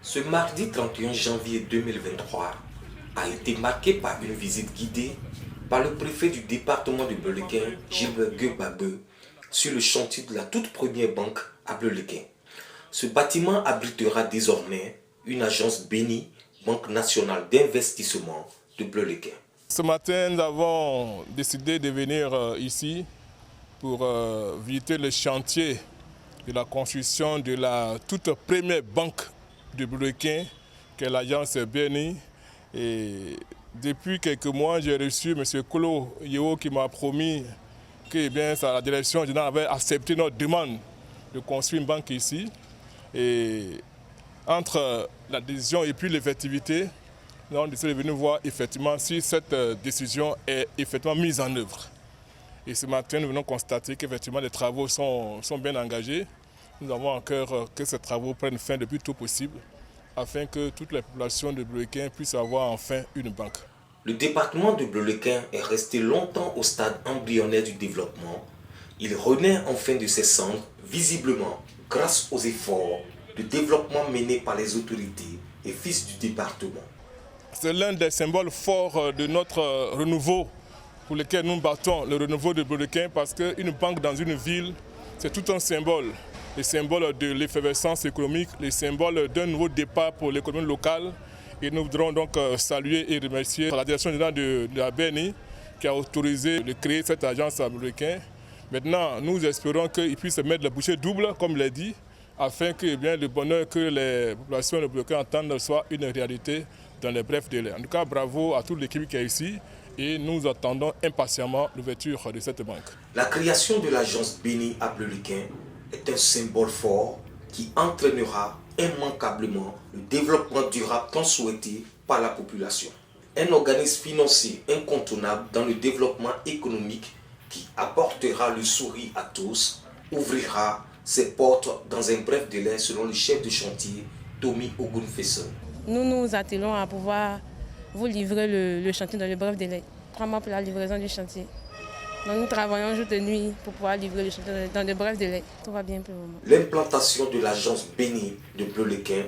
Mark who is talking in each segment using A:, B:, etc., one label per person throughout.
A: Ce mardi 31 janvier 2023 a été marqué par une visite guidée par le préfet du département de Bleulequin, Gilbert Gueux-Babeu, sur le chantier de la toute première banque à Bleulequin. Ce bâtiment abritera désormais une agence bénie, Banque nationale d'investissement de Bleulequin.
B: Ce matin, nous avons décidé de venir ici pour visiter le chantier de la construction de la toute première banque de Bleulequin, qui est l'agence BNI. Et depuis quelques mois, j'ai reçu M. Kolo Yeo qui m'a promis que la direction générale avait accepté notre demande de construire une banque ici. Et entre la décision et puis l'effectivité, nous avons décidé de venir voir effectivement si cette décision est effectivement mise en œuvre. Et ce matin, nous venons constater qu'effectivement les travaux sont bien engagés. Nous avons en cœur que ces travaux prennent fin le plus tôt possible, afin que toute la population de Bleulequin puisse avoir enfin une banque.
A: Le département de Bleulequin est resté longtemps au stade embryonnaire du développement. Il renaît enfin de ses cendres, visiblement grâce aux efforts de développement menés par les autorités et fils du département.
B: C'est l'un des symboles forts de notre renouveau pour lequel nous battons le renouveau de Bleulequin, parce qu'une banque dans une ville, c'est tout un symbole. Le symbole de l'effervescence économique, le symbole d'un nouveau départ pour l'économie locale. Et nous voudrons donc saluer et remercier la direction générale de la BNI qui a autorisé de créer cette agence à Bleulequin. Maintenant, nous espérons qu'ils puissent mettre le bouchée double, comme l'a dit, afin que le bonheur que les populations de Bleulequin entendent soit une réalité dans les brefs délais. En tout cas, bravo à toute l'équipe qui est ici et nous attendons impatiemment l'ouverture de cette banque.
A: La création de l'agence BNI à Bleulequin est un symbole fort qui entraînera immanquablement le développement durable tant souhaité par la population. Un organisme financier incontournable dans le développement économique qui apportera le sourire à tous, ouvrira ses portes dans un bref délai selon le chef de chantier Tommy Ogunfeson.
C: Nous nous attelons à pouvoir vous livrer le chantier dans le bref délai. 3 mois pour la livraison du chantier. Donc nous travaillons jour et nuit pour pouvoir livrer le chantier dans de brefs délais. Tout va bien pour le moment.
A: L'implantation de l'agence BNI de Bleulequin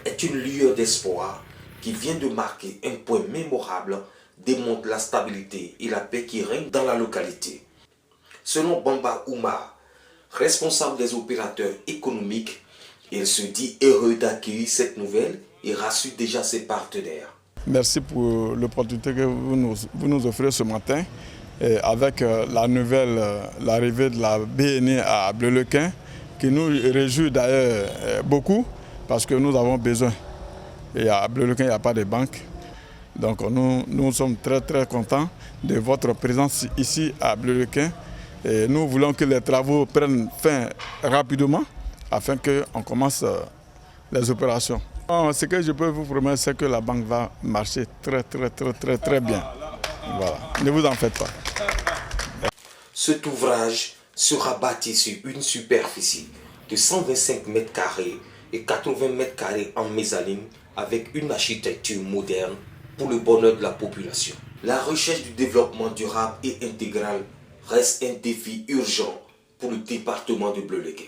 A: est une lueur d'espoir qui vient de marquer un point mémorable, démontre la stabilité et la paix qui règnent dans la localité. Selon Bamba Oumar, responsable des opérateurs économiques, il se dit heureux d'accueillir cette nouvelle et rassure déjà ses partenaires.
D: Merci pour l'opportunité que vous nous offrez ce matin. Et avec la nouvelle, l'arrivée de la BNI à Bleulequin, qui nous réjouit d'ailleurs beaucoup, parce que nous avons besoin. Et à Bleulequin, il n'y a pas de banque. Donc nous sommes très très contents de votre présence ici à Bleulequin. Et nous voulons que les travaux prennent fin rapidement, afin qu'on commence les opérations. Ce que je peux vous promettre, c'est que la banque va marcher très bien. Voilà. Ne vous en faites pas.
A: Cet ouvrage sera bâti sur une superficie de 125 mètres carrés et 80 mètres carrés en mezzanine avec une architecture moderne pour le bonheur de la population. La recherche du développement durable et intégral reste un défi urgent pour le département de Bleulequin.